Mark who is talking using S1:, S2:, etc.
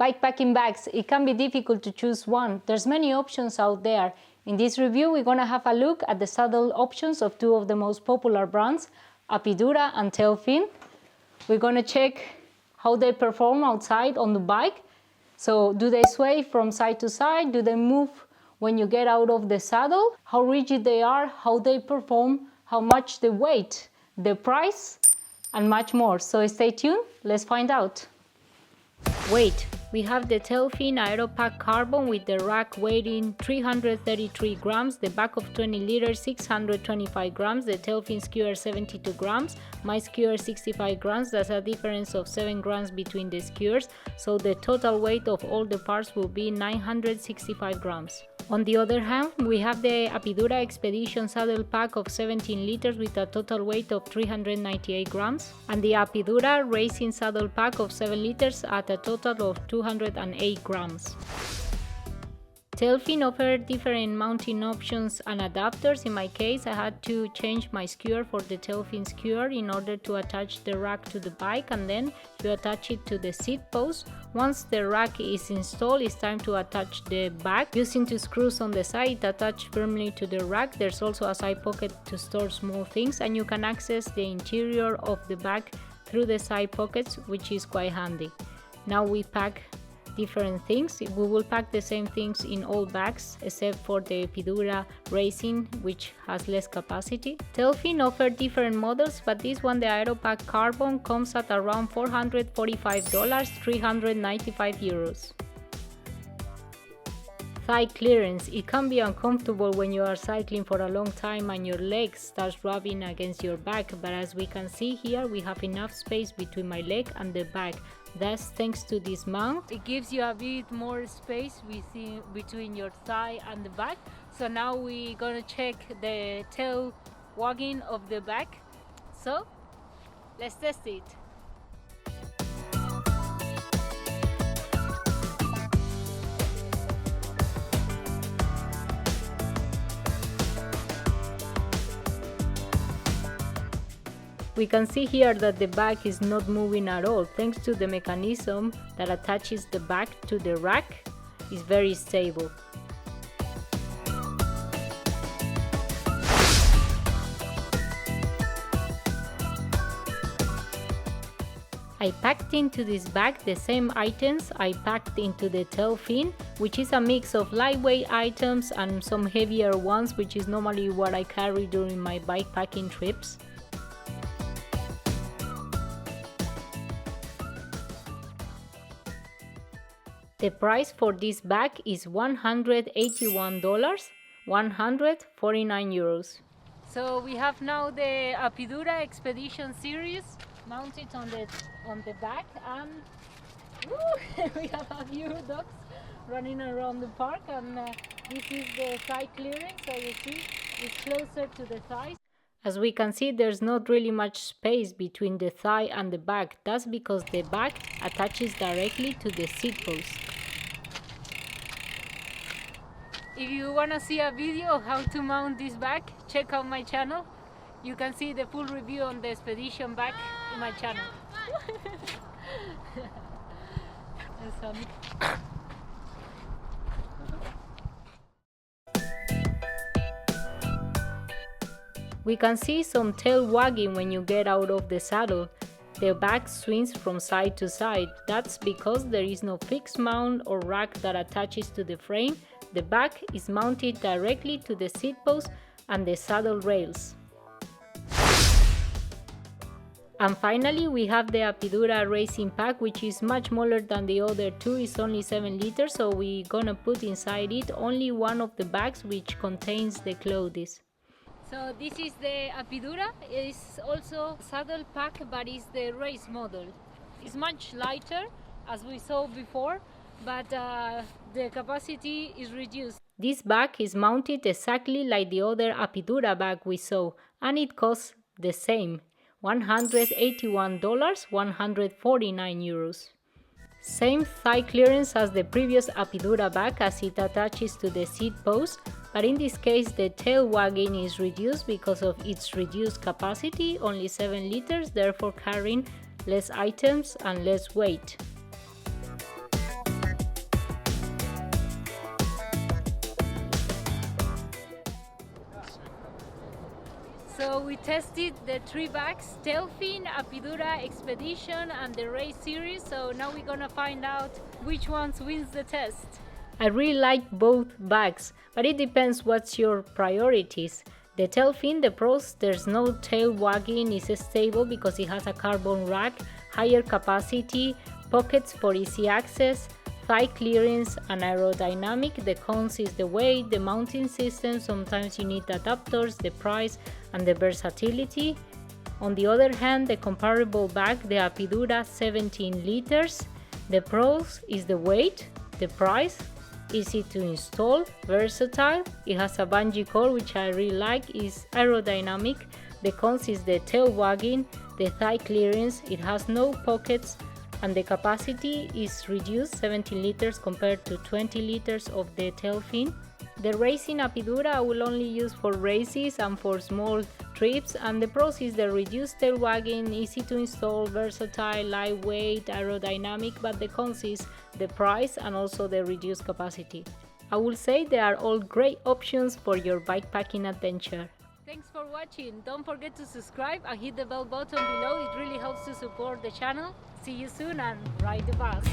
S1: Bikepacking bags, it can be difficult to choose one. There's many options out there. In this review, we're going to have a look at the saddle options of two of the most popular brands, Apidura and Tailfin. We're going to check how they perform outside on the bike. So do they sway from side to side? Do they move when you get out of the saddle? How rigid they are, how they perform, how much they weigh, the price, and much more. So stay tuned, let's find out. Weight. We have the Tailfin Aeropack Carbon with the rack weighing 333 grams, the back of 20 liters 625 grams, the Tailfin skewer 72 grams, my skewer 65 grams, that's a difference of 7 grams between the skewers, so the total weight of all the parts will be 965 grams. On the other hand, we have the Apidura Expedition Saddle Pack of 17 liters with a total weight of 398 grams and the Apidura Racing Saddle Pack of 7 liters at a total of 208 grams. Tailfin offered different mounting options and adapters. In my case, I had to change my skewer for the Tailfin skewer in order to attach the rack to the bike, and then you attach it to the seat post. Once the rack is installed, it's time to attach the bag. Using two screws on the side attached firmly to the rack. There's also a side pocket to store small things, and you can access the interior of the bag through the side pockets, which is quite handy. Now we pack different things. We will pack the same things in all bags except for the Apidura Racing, which has less capacity. Tailfin offered different models, but this one, the Aeropack Carbon, comes at around $445, 395 euros. Thigh clearance. It can be uncomfortable when you are cycling for a long time and your legs start rubbing against your back, but as we can see here, we have enough space between my leg and the back. That's thanks to this mount. It gives you a bit more space between your thigh and the back. So now we're gonna check the tail wagging of the back. So let's test it. We can see here that the back is not moving at all, thanks to the mechanism that attaches the back to the rack. It's very stable. I packed into this bag the same items I packed into the Tailfin, which is a mix of lightweight items and some heavier ones, which is normally what I carry during my bikepacking trips. The price for this bag is $181, 149 euros. So we have now the Apidura Expedition Series mounted on the back, and we have a few dogs running around the park, and this is the thigh clearance, so you see it's closer to the thighs. As we can see, there's not really much space between the thigh and the back. That's because the back attaches directly to the seat post. If you want to see a video of how to mount this bag, check out my channel. You can see the full review on the Expedition bag in my channel. We can see some tail wagging when you get out of the saddle. The bag swings from side to side. That's because there is no fixed mount or rack that attaches to the frame. The bag is mounted directly to the seat post and the saddle rails. And finally, we have the Apidura Racing Pack, which is much smaller than the other two. It's only 7 liters, so we're gonna put inside it only one of the bags, which contains the clothes. So this is the Apidura. It's also saddle pack, but it's the race model. It's much lighter, as we saw before, but the capacity is reduced. This bag is mounted exactly like the other Apidura bag we saw, and it costs the same, $181, 149 euros. Same thigh clearance as the previous Apidura bag, as it attaches to the seat post, but in this case the tail wagging is reduced because of its reduced capacity, only 7 liters, therefore carrying less items and less weight. So we tested the 3 bags, Tailfin, Apidura, Expedition and the Race series. So now we're gonna find out which ones wins the test. I really like both bags, but it depends what's your priorities. The Tailfin, the pros, there's no tail wagging, it's stable because it has a carbon rack, higher capacity, pockets for easy access, thigh clearance and aerodynamic. The cons is the weight, the mounting system, sometimes you need adapters, the price and the versatility. On the other hand, the comparable bag, the Apidura 17 liters, the pros is the weight, the price, easy to install, versatile, it has a bungee cord which I really like, is aerodynamic. The cons is the tail wagging, the thigh clearance, it has no pockets and the capacity is reduced 17 liters compared to 20 liters of the Tailfin. The racing Apidura I will only use for races and for small trips, and the pros is the reduced tail wagging, easy to install, versatile, lightweight, aerodynamic, but the cons is the price and also the reduced capacity. I will say they are all great options for your bikepacking adventure. Thanks for watching. Don't forget to subscribe and hit the bell button below. It really helps to support the channel. See you soon and ride the bus.